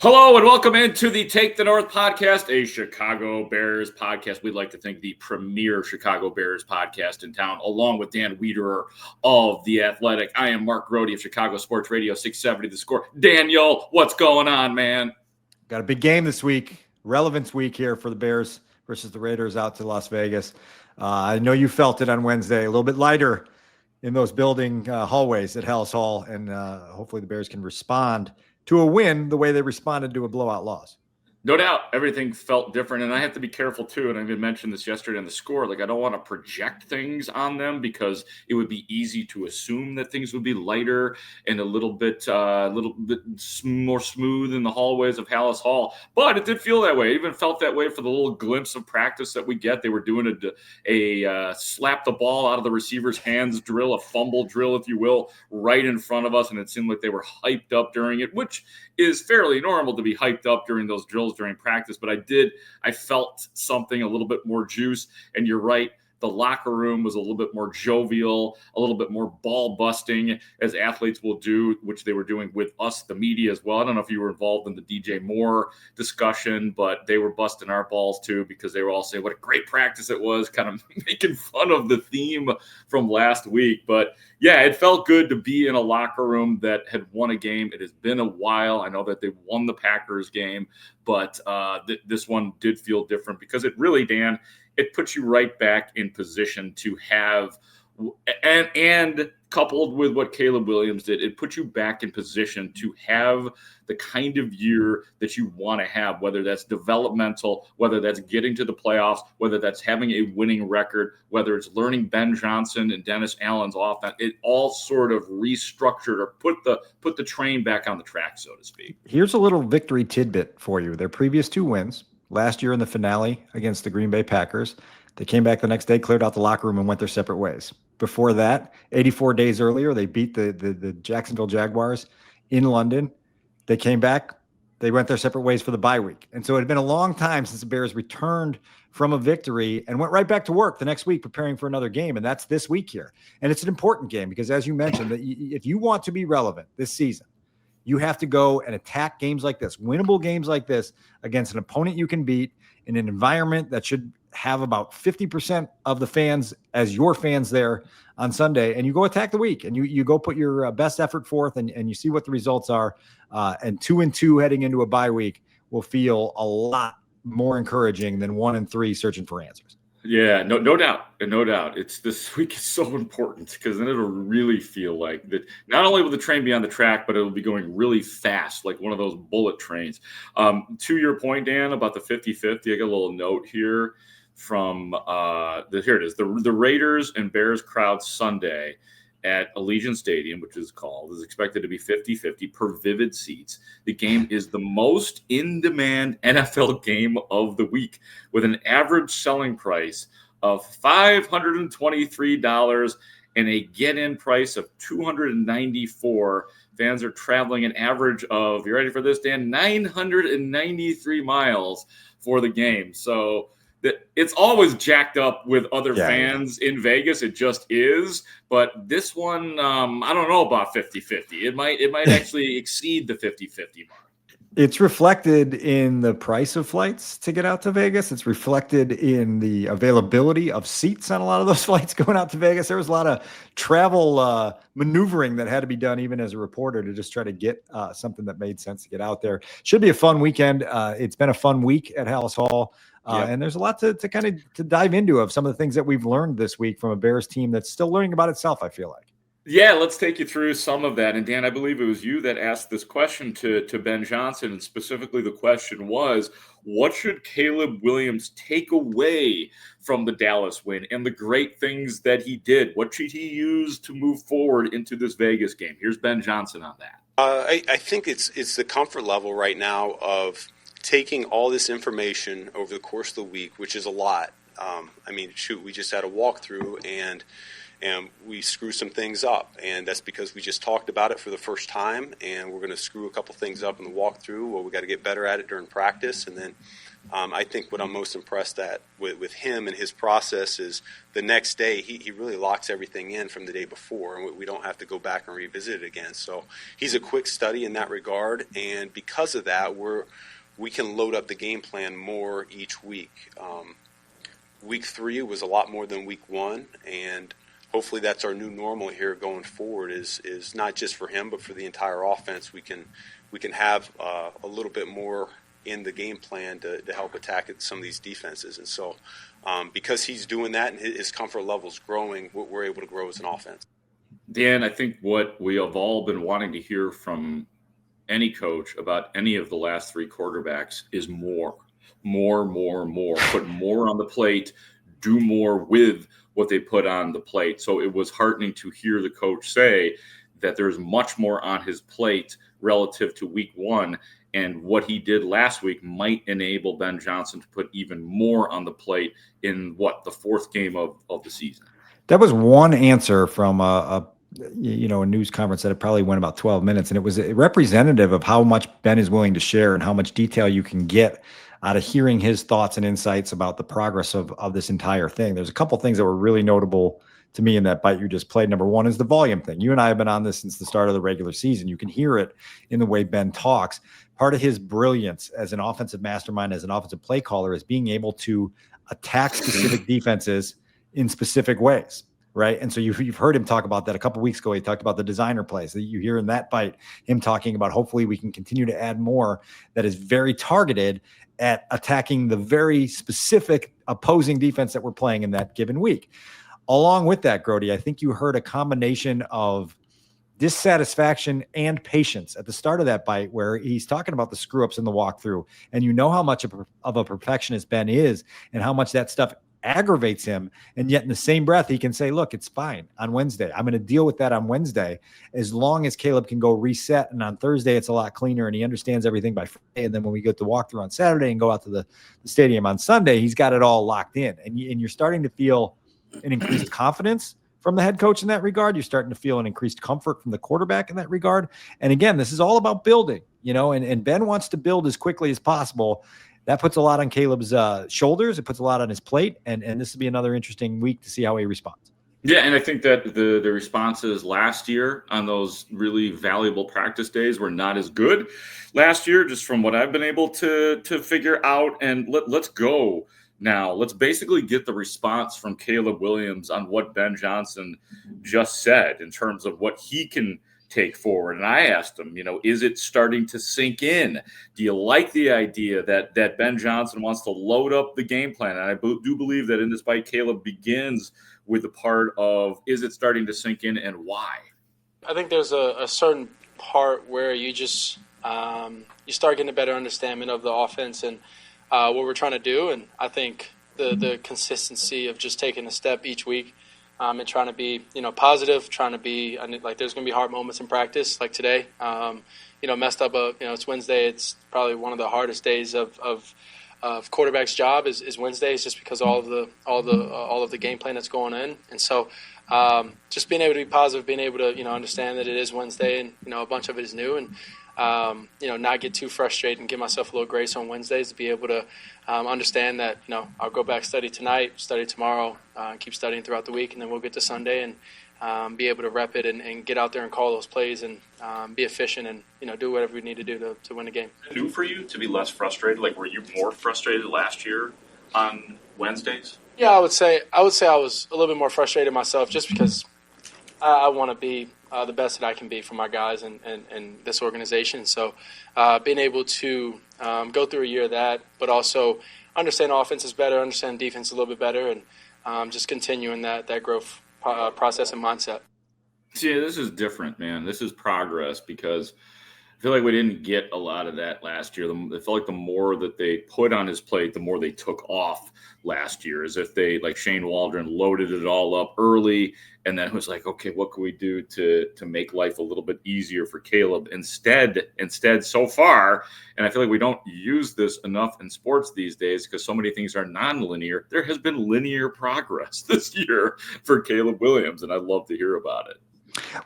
Hello and welcome into the Take the North podcast, a Chicago Bears podcast. We'd like to think the premier Chicago Bears podcast in town, along with Dan Wiederer of The Athletic. I am Mark Grote of Chicago Sports Radio 670 The Score. Daniel, what's going on, man? Got a big game this week, relevance week here for the Bears versus the Raiders out to Las Vegas. I know you felt it on Wednesday, a little bit lighter in those building hallways at Haugh, and hopefully the Bears can respond to a win the way they responded to a blowout loss. No doubt, everything felt different, and I have to be careful too. And I even mentioned this yesterday on the score. Like, I don't want to project things on them because it would be easy to assume that things would be lighter and a little bit more smooth in the hallways of Halas Hall. But it did feel that way. It even felt that way for the little glimpse of practice that we get. They were doing a slap the ball out of the receiver's hands drill, a fumble drill, if you will, right in front of us, and it seemed like they were hyped up during it, which is fairly normal to be hyped up during those drills during practice. But I felt something a little bit more juice. And you're right, the locker room was a little bit more jovial, a little bit more ball busting, as athletes will do, which they were doing with us, the media, as well. I don't know if you were involved in the DJ Moore discussion, but they were busting our balls too, because they were all saying what a great practice it was, kind of making fun of the theme from last week. But yeah, it felt good to be in a locker room that had won a game. It has been a while. I know that they won the Packers game, but this one did feel different because it really, Dan, it puts you right back in position to have, and coupled with what Caleb Williams did, it puts you back in position to have the kind of year that you want to have, whether that's developmental, whether that's getting to the playoffs, whether that's having a winning record, whether it's learning Ben Johnson and Dennis Allen's offense. It all sort of restructured or put the train back on the track, so to speak. Here's a little victory tidbit for you. Their previous two wins, last year in the finale against the Green Bay Packers, they came back the next day, cleared out the locker room, and went their separate ways. Before that, 84 days earlier, they beat the Jacksonville Jaguars in London. They came back. They went their separate ways for the bye week. And so it had been a long time since the Bears returned from a victory and went right back to work the next week preparing for another game. And that's this week here. And it's an important game because, as you mentioned, that if you want to be relevant this season, you have to go and attack games like this, winnable games like this, against an opponent you can beat in an environment that should have about 50% of the fans as your fans there on Sunday. And you go attack the week and you go put your best effort forth and you see what the results are. And 2-2 heading into a bye week will feel a lot more encouraging than 1-3 searching for answers. Yeah, no doubt. And no doubt. This week is so important because then it'll really feel like that. Not only will the train be on the track, but it'll be going really fast, like one of those bullet trains. To your point, Dan, about the 50-50, I got a little note here from here it is. The Raiders and Bears crowd Sunday at Allegiant Stadium, which is expected to be 50-50 per Vivid Seats. The game is the most in-demand NFL game of the week, with an average selling price of $523 and a get-in price of $294. Fans are traveling an average of, you ready for this, Dan? 993 miles for the game. So it's always jacked up with other fans in Vegas. It just is. But this one, I don't know about 50-50. It might actually exceed the 50-50 mark. It's reflected in the price of flights to get out to Vegas. It's reflected in the availability of seats on a lot of those flights going out to Vegas. There was a lot of travel maneuvering that had to be done, even as a reporter, to just try to get something that made sense to get out there. Should be a fun weekend. It's been a fun week at Halas Hall. And there's a lot to dive into of some of the things that we've learned this week from a Bears team that's still learning about itself, I feel like. Yeah, let's take you through some of that. And Dan, I believe it was you that asked this question to Ben Johnson, and specifically the question was, what should Caleb Williams take away from the Dallas win and the great things that he did? What should he use to move forward into this Vegas game? Here's Ben Johnson on that. I think it's the comfort level right now of taking all this information over the course of the week, which is a lot. We just had a walkthrough and we screw some things up, and that's because we just talked about it for the first time, and we're going to screw a couple things up in the walkthrough. Well, we got to get better at it during practice, and then I think what I'm most impressed at with him and his process is the next day he really locks everything in from the day before, and we don't have to go back and revisit it again. So he's a quick study in that regard, and because of that, we can load up the game plan more each week. Week 3 was a lot more than week 1, and hopefully that's our new normal here going forward. Is not just for him, but for the entire offense. We can have a little bit more in the game plan to help attack some of these defenses. And so because he's doing that and his comfort level's growing, we're able to grow as an offense. Dan, I think what we have all been wanting to hear from any coach about any of the last 3 quarterbacks is more. Put more on the plate, do more with what they put on the plate. So it was heartening to hear the coach say that there's much more on his plate relative to week 1. And what he did last week might enable Ben Johnson to put even more on the plate in the 4th game of the season. That was one answer from a news conference that it probably went about 12 minutes. And it was representative of how much Ben is willing to share and how much detail you can get out of hearing his thoughts and insights about the progress of this entire thing. There's a couple things that were really notable to me in that bite you just played. Number one is the volume thing. You and I have been on this since the start of the regular season. You can hear it in the way Ben talks. Part of his brilliance as an offensive mastermind, as an offensive play caller, is being able to attack specific defenses in specific ways. Right. And so you've heard him talk about that a couple of weeks ago. He talked about the designer plays that you hear in that bite, him talking about hopefully we can continue to add more that is very targeted at attacking the very specific opposing defense that we're playing in that given week. Along with that, Grote, I think you heard a combination of dissatisfaction and patience at the start of that bite where he's talking about the screw ups in the walkthrough. And you know how much of a perfectionist Ben is and how much that stuff aggravates him. And yet in the same breath, he can say, look, it's fine on Wednesday. I'm going to deal with that on Wednesday, as long as Caleb can go reset. And on Thursday, it's a lot cleaner and he understands everything by Friday. And then when we go to walkthrough on Saturday and go out to the stadium on Sunday, he's got it all locked in. And you're starting to feel an increased confidence from the head coach in that regard. You're starting to feel an increased comfort from the quarterback in that regard. And again, this is all about building, and Ben wants to build as quickly as possible. That puts a lot on Caleb's shoulders. It puts a lot on his plate. And this will be another interesting week to see how he responds. Yeah, and I think that the responses last year on those really valuable practice days were not as good last year, just from what I've been able to figure out. And let's go now. Let's basically get the response from Caleb Williams on what Ben Johnson just said in terms of what he can take forward. And I asked him, is it starting to sink in? Do you like the idea that Ben Johnson wants to load up the game plan? And I do believe that in this bite, Caleb begins with the part of, is it starting to sink in and why? I think there's a certain part where you just you start getting a better understanding of the offense and what we're trying to do. And I think the consistency of just taking a step each week and trying to be, positive, trying to be, like there's going to be hard moments in practice like today. Messed up, it's Wednesday. It's probably one of the hardest days of quarterback's job is Wednesdays, just because all of the game plan that's going in. And so just being able to be positive, being able to, understand that it is Wednesday and, a bunch of it is new, and not get too frustrated and give myself a little grace on Wednesdays to be able to understand that, I'll go back, study tonight, study tomorrow, keep studying throughout the week, and then we'll get to Sunday and be able to rep it and get out there and call those plays and be efficient and, do whatever we need to do to win the game. New for you to be less frustrated? Like, were you more frustrated last year on Wednesdays? Yeah, I would say I was a little bit more frustrated myself, just because I want to be the best that I can be for my guys and this organization. So being able to go through a year of that, but also understand offense is better, understand defense a little bit better, and just continuing that growth process and mindset. See, this is different, man. This is progress, because I feel like we didn't get a lot of that last year. It felt like the more that they put on his plate, the more they took off last year, as if they, like Shane Waldron, loaded it all up early, and then it was like, okay, what can we do to make life a little bit easier for Caleb? Instead, so far, and I feel like we don't use this enough in sports these days because so many things are non-linear, there has been linear progress this year for Caleb Williams, and I'd love to hear about it.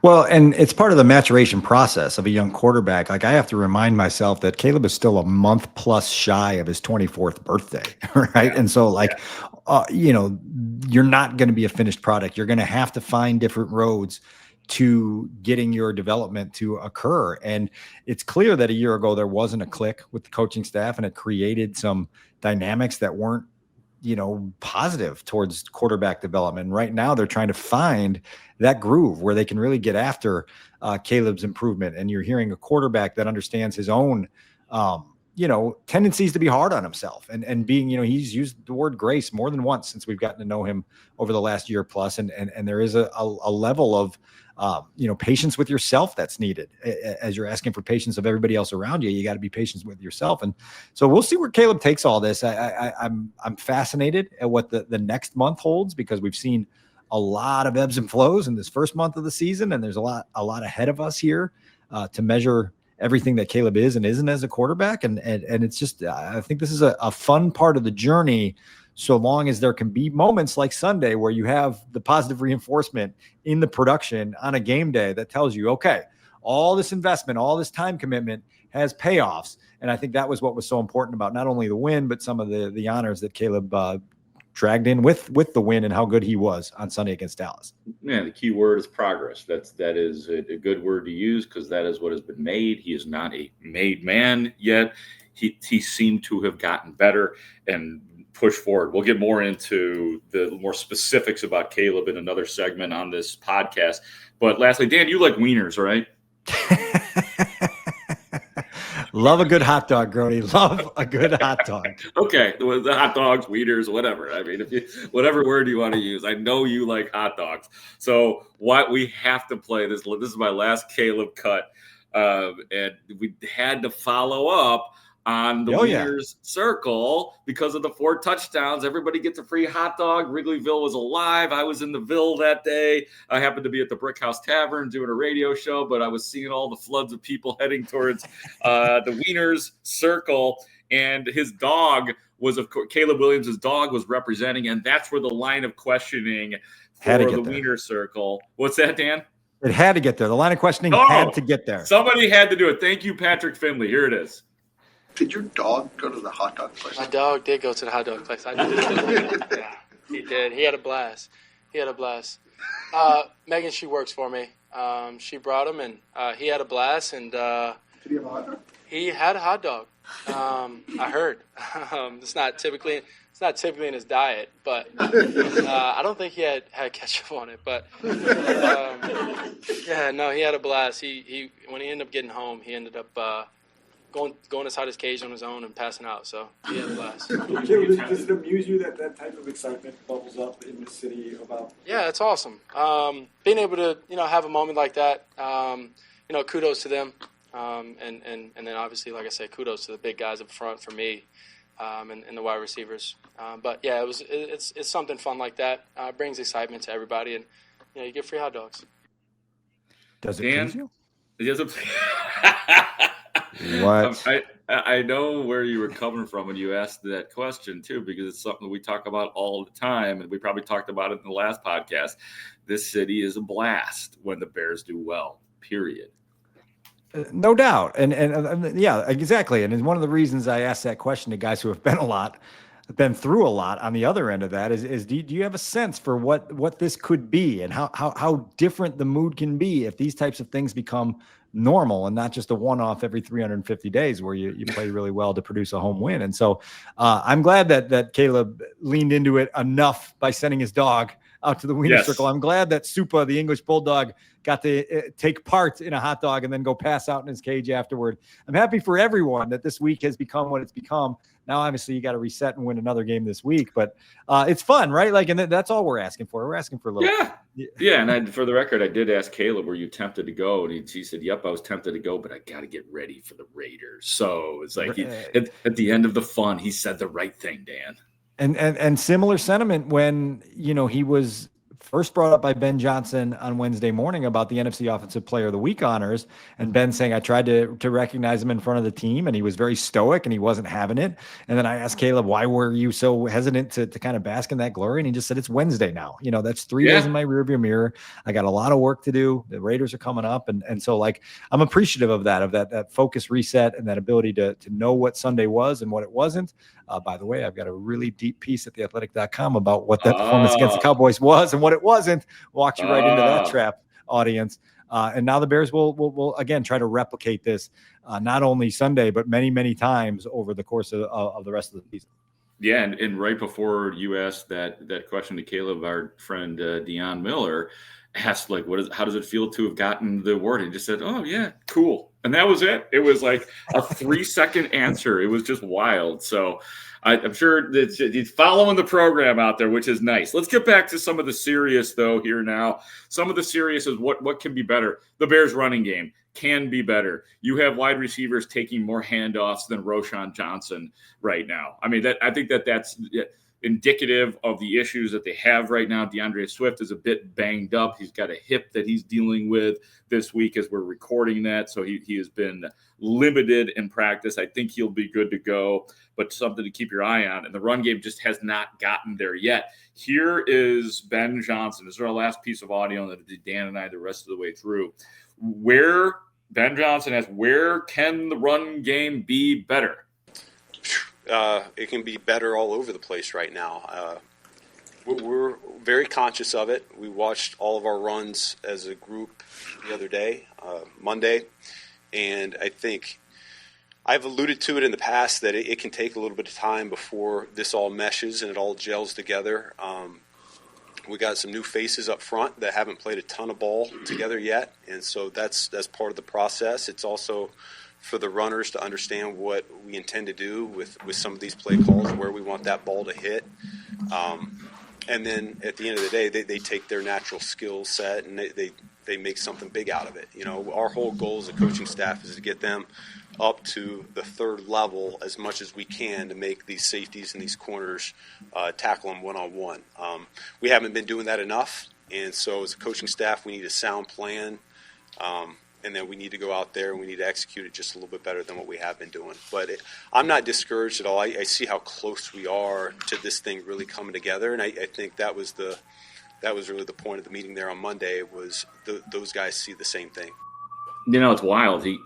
Well, and it's part of the maturation process of a young quarterback. Like I have to remind myself that Caleb is still a month plus shy of his 24th birthday, right? Yeah. And so you're not going to be a finished product. You're going to have to find different roads to getting your development to occur. And it's clear that a year ago there wasn't a click with the coaching staff, and it created some dynamics that weren't positive towards quarterback development. Right now, they're trying to find that groove where they can really get after Caleb's improvement. And you're hearing a quarterback that understands his own, tendencies to be hard on himself and being, he's used the word grace more than once since we've gotten to know him over the last year plus. And there is a level of, patience with yourself that's needed as you're asking for patience of everybody else around you. You got to be patient with yourself. And so we'll see where Caleb takes all this. I'm fascinated at what the next month holds, because we've seen a lot of ebbs and flows in this first month of the season. And there's a lot ahead of us here to measure everything that Caleb is and isn't as a quarterback. And it's just, I think this is a fun part of the journey, so long as there can be moments like Sunday where you have the positive reinforcement in the production on a game day that tells you, okay, all this investment, all this time commitment has payoffs. And I think that was what was so important about not only the win, but some of the honors that Caleb dragged in with the win and how good he was on Sunday against Dallas. Yeah, the key word is progress. That is a good word to use, because that is what has been made. He is not a made man yet. He seemed to have gotten better and push forward. We'll get more into the more specifics about Caleb in another segment on this podcast. But lastly, Dan, you like wieners, right? Love a good hot dog, Grote. Love a good hot dog. Okay, the hot dogs, wieners, whatever. I mean, whatever word you want to use. I know you like hot dogs. So what we have to play this. This is my last Caleb cut, and we had to follow up on the Wiener Circle because of the 4 touchdowns. Everybody gets a free hot dog. Wrigleyville was alive. I was in the Ville that day. I happened to be at the Brick House Tavern doing a radio show, but I was seeing all the floods of people heading towards the Wiener Circle. And his dog was, of course, Caleb Williams' dog was representing, and that's where the line of questioning for the Wiener Circle. What's that, Dan? It had to get there. The line of questioning had to get there. Somebody had to do it. Thank you, Patrick Finley. Here it is. Did your dog go to the hot dog place? My dog did go to the hot dog place. I did. Yeah, he did. He had a blast. Megan, she works for me. She brought him, and he had a blast. And did he have a hot dog? He had a hot dog. I heard. It's not typically in his diet, but I don't think he had ketchup on it. But he had a blast. He when he ended up getting home, he ended up going inside his cage on his own and passing out. So he had a blast. Does it amuse you that type of excitement bubbles up in the city about? Yeah, it's awesome. Being able to have a moment like that. Kudos to them. And then obviously, like I said, kudos to the big guys up front for me, and the wide receivers. But yeah, it's something fun like that. Brings excitement to everybody, and you get free hot dogs. Does it please you? What? I know where you were coming from when you asked that question too, because it's something we talk about all the time, and we probably talked about it in the last podcast. This city is a blast when the Bears do well. Period. No doubt. And yeah, exactly. And it's one of the reasons I asked that question to guys who have been through a lot on the other end of that is do you have a sense for what this could be and how different the mood can be if these types of things become normal and not just a one-off every 350 days where you play really well to produce a home win. And so I'm glad that Caleb leaned into it enough by sending his dog out to the Wiener Circle. I'm glad that Supa, the English Bulldog, got to take part in a hot dog and then go pass out in his cage afterward. I'm happy for everyone that this week has become what it's become. Now, obviously, you got to reset and win another game this week, but it's fun, right? Like, and that's all we're asking for. We're asking for a little. Yeah. And for the record, I did ask Caleb, were you tempted to go? And he said, yep, I was tempted to go, but I got to get ready for the Raiders. So it's like at the end of the fun, he said the right thing, Dan. And similar sentiment when, he was first brought up by Ben Johnson on Wednesday morning about the NFC Offensive Player of the Week honors. And Ben saying, I tried to recognize him in front of the team, and he was very stoic and he wasn't having it. And then I asked Caleb, why were you so hesitant to kind of bask in that glory? And he just said, it's Wednesday now. You know, that's 3 days in my rearview mirror. I got a lot of work to do. The Raiders are coming up. And so like, I'm appreciative of that focus reset and that ability to know what Sunday was and what it wasn't. By the way, I've got a really deep piece at theathletic.com about what that performance against the Cowboys was and what it wasn't. Walked you right into that trap, audience. And now the Bears will again try to replicate this not only Sunday, but many, many times over the course of the rest of the season. Yeah, and right before you asked that question to Caleb, our friend Deion Miller asked, like, how does it feel to have gotten the award? And he just said, oh, yeah, cool. And that was it. It was like a 3-second answer. It was just wild. So I'm sure that he's following the program out there, which is nice. Let's get back to some of the serious, though, here now. Some of the serious is what can be better. The Bears running game can be better. You have wide receivers taking more handoffs than Roschon Johnson right now. I mean, I think that's indicative of the issues that they have right now. DeAndre Swift is a bit banged up. He's got a hip that he's dealing with this week as we're recording that. So he has been limited in practice. I think he'll be good to go, but something to keep your eye on. And the run game just has not gotten there yet. Here is Ben Johnson. This is our last piece of audio that Dan and I the rest of the way through. Where Ben Johnson asks, where can the run game be better? It can be better all over the place right now. We're very conscious of it. We watched all of our runs as a group the other day, Monday, and I think I've alluded to it in the past that it can take a little bit of time before this all meshes and it all gels together. We got some new faces up front that haven't played a ton of ball together yet, and so that's part of the process. It's also for the runners to understand what we intend to do with some of these play calls, where we want that ball to hit. And then at the end of the day, they take their natural skill set and they make something big out of it. You know, our whole goal as a coaching staff is to get them up to the third level as much as we can to make these safeties and these corners tackle them one-on-one. We haven't been doing that enough, and so as a coaching staff, we need a sound plan. And then we need to go out there and we need to execute it just a little bit better than what we have been doing. But I'm not discouraged at all. I see how close we are to this thing really coming together, and I think that was really the point of the meeting there on Monday. Was those guys see the same thing? You know, it's wild. He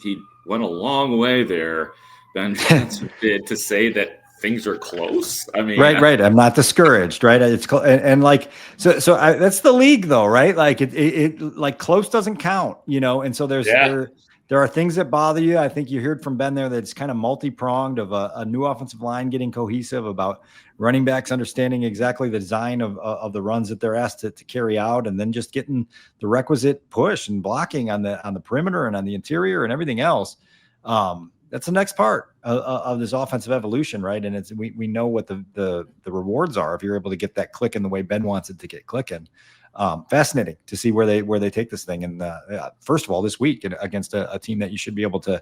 went a long way there, Ben Johnson did, to say that things are close. I mean, right. I'm not discouraged, right? It's and like so that's the league, though, right? Like it like close doesn't count, you know. And so there are things that bother you. I think you heard from Ben there that it's kind of multi-pronged of a new offensive line getting cohesive, about running backs understanding exactly the design of the runs that they're asked to carry out, and then just getting the requisite push and blocking on the perimeter and on the interior and everything else. That's the next part of this offensive evolution, right? And we know what the rewards are if you're able to get that click in the way Ben wants it to get clicking. Fascinating to see where they take this thing. And first of all, this week against a team that you should be able to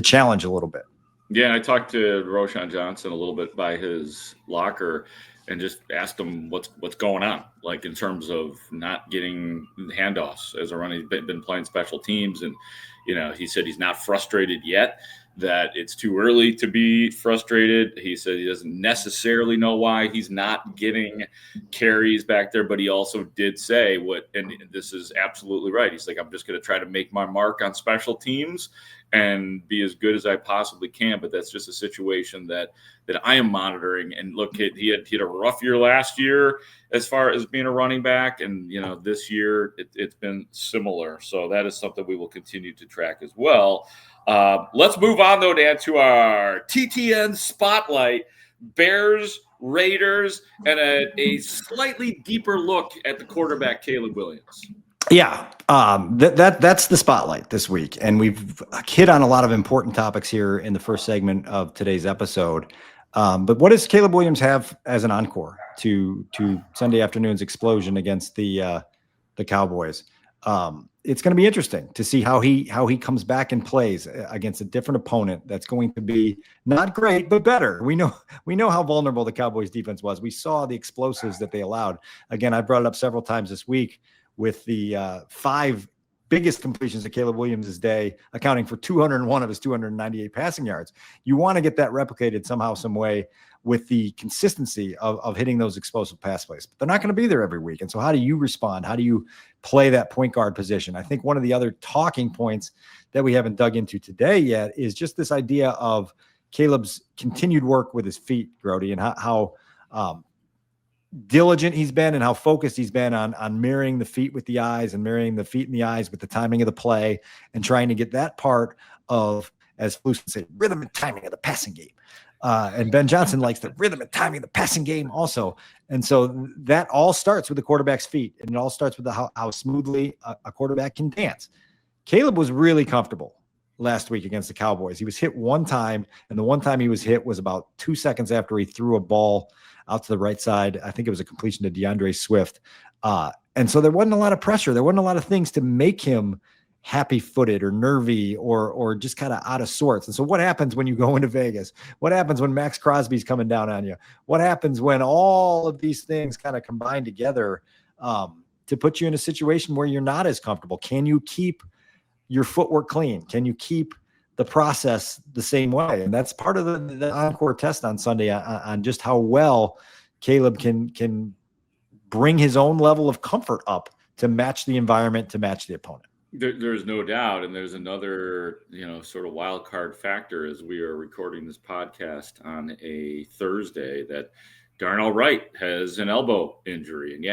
challenge a little bit. Yeah, I talked to Roschon Johnson a little bit by his locker and just asked him what's going on, like in terms of not getting handoffs as a running. He's been playing special teams, and you know, he said he's not frustrated yet, that it's too early to be frustrated. He said he doesn't necessarily know why he's not getting carries back there, but he also did say and this is absolutely right. He's like, I'm just going to try to make my mark on special teams and be as good as I possibly can. But that's just a situation that I am monitoring. And look, he had a rough year last year as far as being a running back. And, you know, this year it's been similar. So that is something we will continue to track as well. Let's move on, though, Dan, to our TTN Spotlight. Bears, Raiders, and a slightly deeper look at the quarterback, Caleb Williams. Yeah, that's the spotlight this week. And we've hit on a lot of important topics here in the first segment of today's episode. But what does Caleb Williams have as an encore to Sunday afternoon's explosion against the Cowboys? it's going to be interesting to see how he comes back and plays against a different opponent that's going to be not great but better. We know how vulnerable the Cowboys defense was. We saw the explosives that they allowed. Again, I brought it up several times this week with the 5 biggest completions of Caleb Williams' day, accounting for 201 of his 298 passing yards. You want to get that replicated somehow, some way, with the consistency of hitting those explosive pass plays. But they're not going to be there every week. And so how do you respond? How do you play that point guard position? I think one of the other talking points that we haven't dug into today yet is just this idea of Caleb's continued work with his feet, Grote, and how diligent he's been and how focused he's been on marrying the feet with the eyes and marrying the feet and the eyes with the timing of the play and trying to get that part of, as Flus would say, rhythm and timing of the passing game. And Ben Johnson likes the rhythm and timing of the passing game also. And so that all starts with the quarterback's feet, and it all starts with how smoothly a quarterback can dance. Caleb was really comfortable last week against the Cowboys. He was hit one time, and the one time he was hit was about 2 seconds after he threw a ball out to the right side. I think it was a completion to DeAndre Swift. And so there wasn't a lot of pressure. There wasn't a lot of things to make him happy-footed or nervy or just kind of out of sorts. And so what happens when you go into Vegas? What happens when Max Crosby's coming down on you? What happens when all of these things kind of combine together to put you in a situation where you're not as comfortable? Can you keep your footwork clean? Can you keep the process the same way? And that's part of the encore test on Sunday on just how well Caleb can bring his own level of comfort up to match the environment, to match the opponent. There's no doubt, and there's another, sort of wild card factor as we are recording this podcast on a Thursday, that Darnell Wright has an elbow injury, and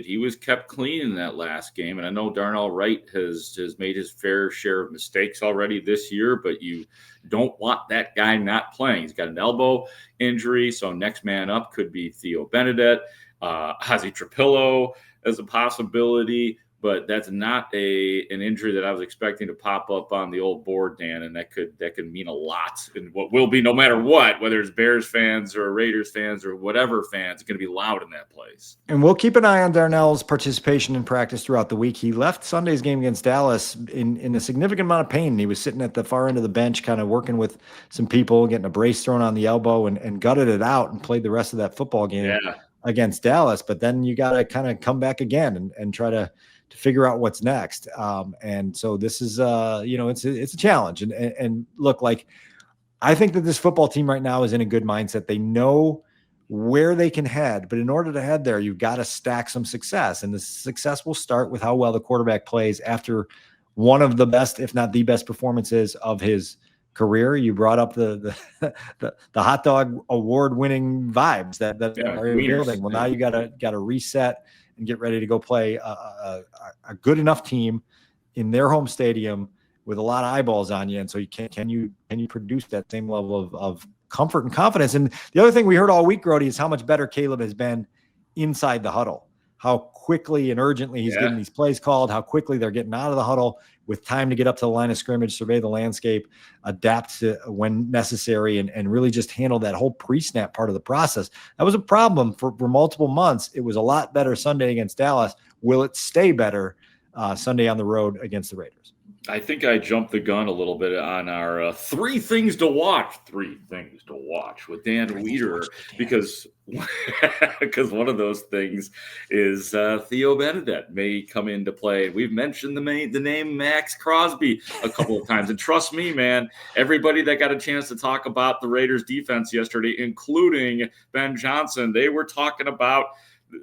he was kept clean in that last game. And I know Darnell Wright has made his fair share of mistakes already this year, but you don't want that guy not playing. He's got an elbow injury, so next man up could be Theo Benedette, Ozzie Trapillo as a possibility. But that's not an injury that I was expecting to pop up on the old board, Dan, and that could mean a lot. And what will be, no matter what, whether it's Bears fans or Raiders fans or whatever fans, it's going to be loud in that place. And we'll keep an eye on Darnell's participation in practice throughout the week. He left Sunday's game against Dallas in a significant amount of pain. He was sitting at the far end of the bench, kind of working with some people, getting a brace thrown on the elbow, and gutted it out and played the rest of that football game against Dallas. But then you got to kind of come back again and try to figure out what's next. And so this is, it's a challenge. And look, like, I think that this football team right now is in a good mindset. They know where they can head, but in order to head there, you've got to stack some success. And the success will start with how well the quarterback plays after one of the best, if not the best, performances of his career. You brought up the hot dog award-winning vibes that are building. Well, now you got to reset and get ready to go play a good enough team in their home stadium with a lot of eyeballs on you. And so can you produce that same level of comfort and confidence? And the other thing we heard all week, Grote, is how much better Caleb has been inside the huddle, how quickly and urgently he's getting these plays called, how quickly they're getting out of the huddle with time to get up to the line of scrimmage, survey the landscape, adapt to when necessary, and really just handle that whole pre-snap part of the process. That was a problem for multiple months. It was a lot better Sunday against Dallas. Will it stay better Sunday on the road against the Raiders? I think I jumped the gun a little bit on our three things to watch with Dan Wiederer, because one of those things is Theo Benedette may come into play. We've mentioned the name Max Crosby a couple of times, and trust me, man, everybody that got a chance to talk about the Raiders defense yesterday, including Ben Johnson, they were talking about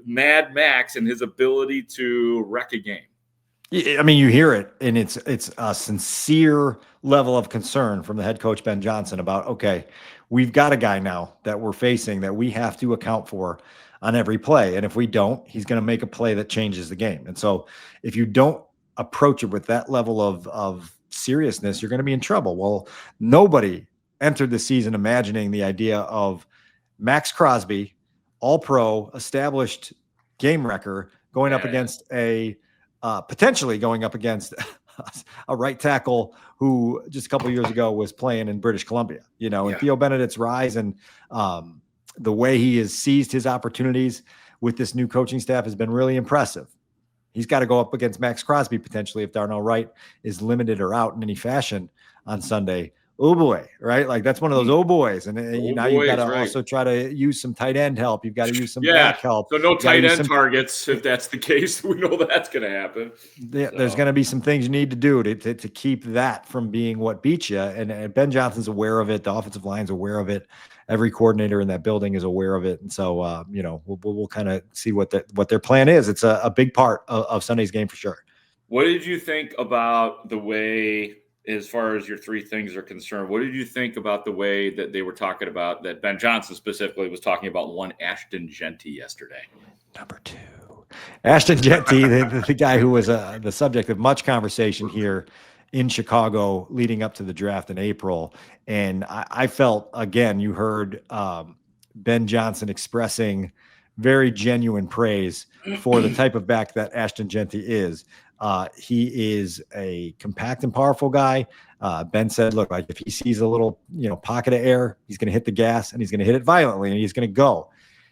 Mad Max and his ability to wreck a game. I mean, you hear it, and it's a sincere level of concern from the head coach, Ben Johnson, about, okay, we've got a guy now that we're facing that we have to account for on every play. And if we don't, he's going to make a play that changes the game. And so if you don't approach it with that level of seriousness, you're going to be in trouble. Well, nobody entered the season imagining the idea of Max Crosby, all-pro, established game wrecker, going up against potentially going up against a right tackle who just a couple of years ago was playing in British Columbia, and Theo Benedette's rise and the way he has seized his opportunities with this new coaching staff has been really impressive. He's got to go up against Max Crosby potentially if Darnell Wright is limited or out in any fashion on Sunday. Oh boy, right? Like that's one of those oh boys. And now you've got to also try to use some tight end help. You've got to use some back help. So no tight end targets if that's the case. We know that's going to happen. There's going to be some things you need to do to keep that from being what beats you. And Ben Johnson's aware of it. The offensive line's aware of it. Every coordinator in that building is aware of it. And so, we'll kind of see what their plan is. It's a big part of Sunday's game for sure. What did you think about the way, as far as your three things are concerned, what did you think about the way that they were talking about, that Ben Johnson specifically was talking about one Ashton Jeanty yesterday? Number 2. Ashton Jeanty, the guy who was the subject of much conversation here in Chicago leading up to the draft in April. And I felt, again, you heard Ben Johnson expressing very genuine praise for the type of back that Ashton Jeanty is. He is a compact and powerful guy. Ben said, look, like if he sees a little, pocket of air, he's going to hit the gas and he's going to hit it violently and he's going to go.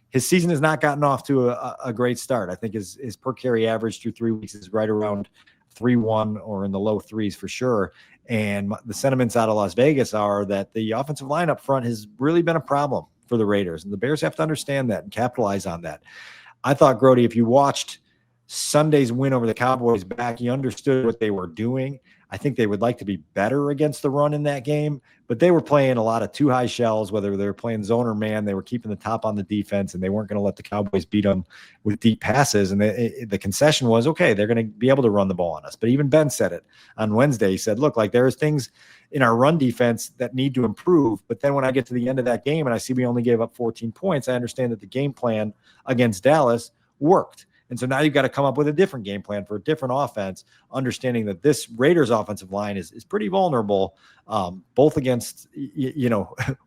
His season has not gotten off to a great start. I think his per carry average through 3 weeks is right around 3.1 or in the low threes for sure. And the sentiments out of Las Vegas are that the offensive line up front has really been a problem for the Raiders. And the Bears have to understand that and capitalize on that. I thought, Grote, if you watched Sunday's win over the Cowboys back, you understood what they were doing. I think they would like to be better against the run in that game, but they were playing a lot of too high shells, whether they were playing zone or man. They were keeping the top on the defense, and they weren't going to let the Cowboys beat them with deep passes. And the concession was, okay, they're going to be able to run the ball on us. But even Ben said it on Wednesday. He said, look, like there's things in our run defense that need to improve. But then when I get to the end of that game and I see we only gave up 14 points, I understand that the game plan against Dallas worked. And so now you've got to come up with a different game plan for a different offense, understanding that this Raiders offensive line is pretty vulnerable, both against,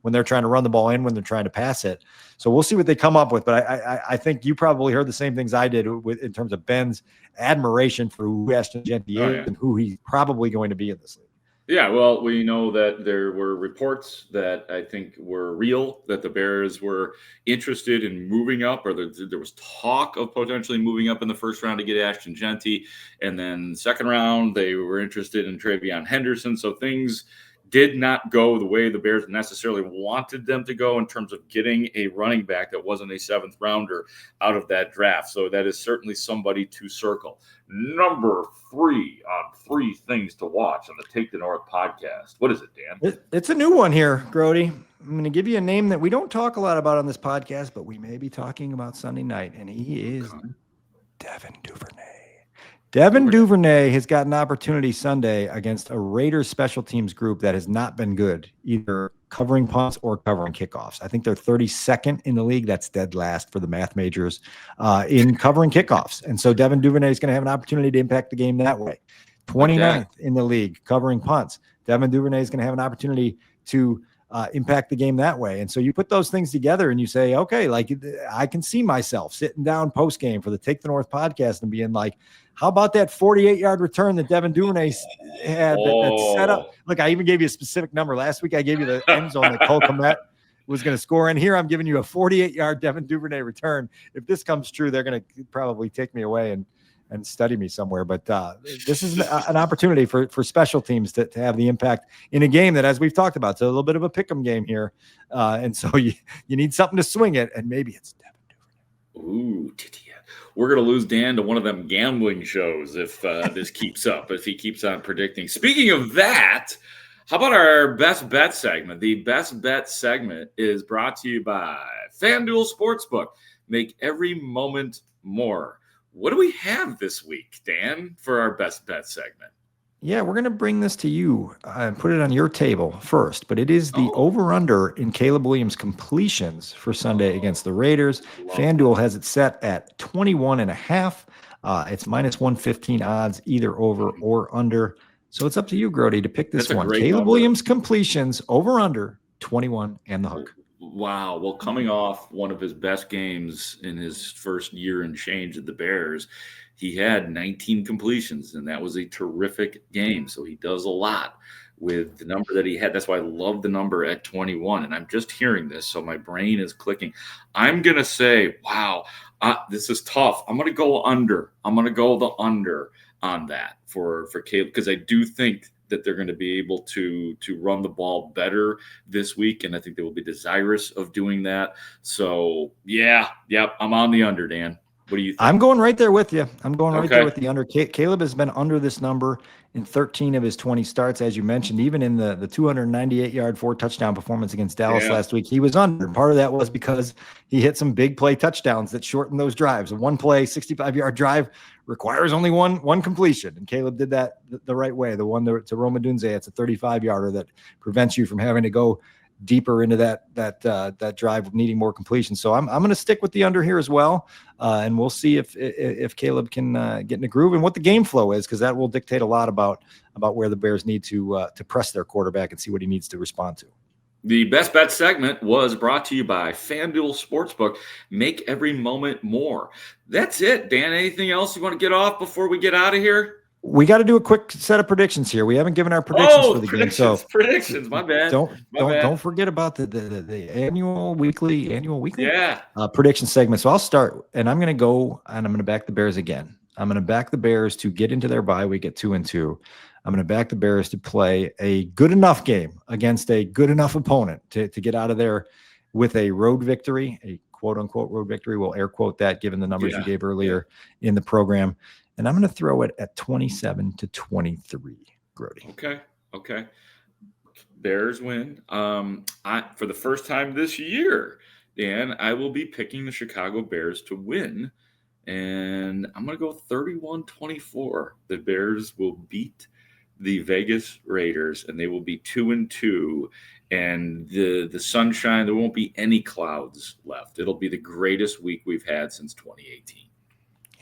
when they're trying to run the ball and when they're trying to pass it. So we'll see what they come up with. But I think you probably heard the same things I did in terms of Ben's admiration for who Ashton Jeanty is and who he's probably going to be in this league. Yeah, well, we know that there were reports that I think were real, that the Bears were interested in moving up, or there was talk of potentially moving up in the first round to get Ashton Jeanty. And then second round, they were interested in Travion Henderson. So things did not go the way the Bears necessarily wanted them to go in terms of getting a running back that wasn't a seventh rounder out of that draft. So that is certainly somebody to circle. Number 3 on 3 things to watch on the Take the North podcast. What is it, Dan? It's a new one here, Grote. I'm going to give you a name that we don't talk a lot about on this podcast, but we may be talking about Sunday night, and he is Devin Duvernay. Devin Duvernay has got an opportunity Sunday against a Raiders special teams group that has not been good, either covering punts or covering kickoffs. I think they're 32nd in the league. That's dead last for the math majors in covering kickoffs. And so Devin Duvernay is going to have an opportunity to impact the game that way. 29th in the league covering punts. Devin Duvernay is going to have an opportunity to impact the game that way. And so you put those things together and you say, okay, like I can see myself sitting down post game for the Take the North podcast and being like, how about that 48-yard return that Devin Duvernay had that set up? Look, I even gave you a specific number. Last week I gave you the end zone that Cole Kmet was going to score. And here I'm giving you a 48-yard Devin Duvernay return. If this comes true, they're going to probably take me away and study me somewhere. But this is an opportunity for special teams to have the impact in a game that, as we've talked about, it's a little bit of a pick'em game here. And so you need something to swing it, and maybe it's Devin Duvernay. Ooh, we're going to lose Dan to one of them gambling shows if this keeps up, if he keeps on predicting. Speaking of that, how about our Best Bet segment? The Best Bet segment is brought to you by FanDuel Sportsbook. Make every moment more. What do we have this week, Dan, for our Best Bet segment? Yeah, we're going to bring this to you and put it on your table first, but it is the over-under in Caleb Williams completions for Sunday against the Raiders. FanDuel has it set at 21.5. It's minus 115 odds, either over or under. So it's up to you, Grote, to pick this one. Caleb Williams completions over-under 21 and the hook. Wow. Well, coming off one of his best games in his first year and change at the Bears, he had 19 completions, and that was a terrific game. So he does a lot with the number that he had. That's why I love the number at 21. And I'm just hearing this, so my brain is clicking. I'm going to say, wow, this is tough. I'm going to go under. I'm going to go the under on that for Caleb, because I do think that they're going to be able to run the ball better this week, and I think they will be desirous of doing that. So, I'm on the under, Dan. What do you think? I'm going right there with you. I'm going right there with the under. Caleb has been under this number in 13 of his 20 starts, as you mentioned. Even in the 298-yard, 4-touchdown performance against Dallas last week, he was under. Part of that was because he hit some big play touchdowns that shortened those drives. A one-play, 65-yard drive requires only one completion, and Caleb did that the right way. The one to Roma Dunze, it's a 35-yarder that prevents you from having to go deeper into that drive, needing more completion. So I'm going to stick with the under here as well, and we'll see if Caleb can get in a groove and what the game flow is, because that will dictate a lot about where the Bears need to press their quarterback and see what he needs to respond to. The Best Bet segment was brought to you by FanDuel Sportsbook. Make every moment more. That's it, Dan. Anything else you want to get off before we get out of here? We got to do a quick set of predictions here. We haven't given our predictions for the game. So predictions. My bad. Don't forget about the annual, weekly prediction segment. So I'll start, and I'm going to go, and I'm going to back the Bears again. I'm going to back the Bears to get into their bye week at 2-2. I'm going to back the Bears to play a good enough game against a good enough opponent to get out of there with a road victory, a quote unquote road victory. We'll air quote that given the numbers you gave earlier in the program. And I'm going to throw it at 27-23, Grote. Okay. Bears win. For the first time this year, Dan, I will be picking the Chicago Bears to win. And I'm going to go 31-24. The Bears will beat the Vegas Raiders, and they will be 2-2. And the sunshine, there won't be any clouds left. It'll be the greatest week we've had since 2018.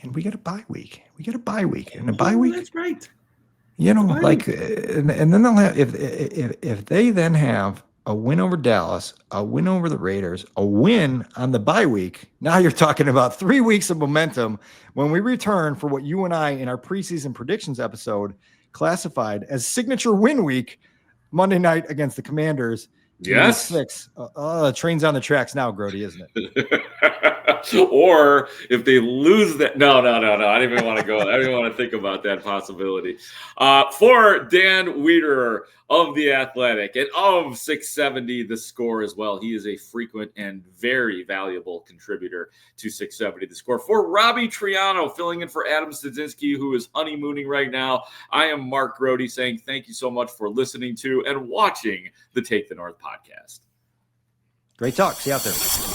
And we get a bye week. And a bye week. That's right. And then they'll have, if they then have a win over Dallas, a win over the Raiders, a win on the bye week, now you're talking about 3 weeks of momentum when we return for what you and I in our preseason predictions episode classified as signature win week, Monday night against the Commanders. Yes. 6. Train's on the tracks now, Grote, isn't it? Or if they lose that, no. I didn't even want to go. I didn't even want to think about that possibility. For Dan Wiederer of The Athletic and of 670 The Score as well. He is a frequent and very valuable contributor to 670 The Score. For Robbie Triano, filling in for Adam Stadzinski, who is honeymooning right now, I am Mark Grote saying thank you so much for listening to and watching the Take the North podcast. Great talk. See you out there.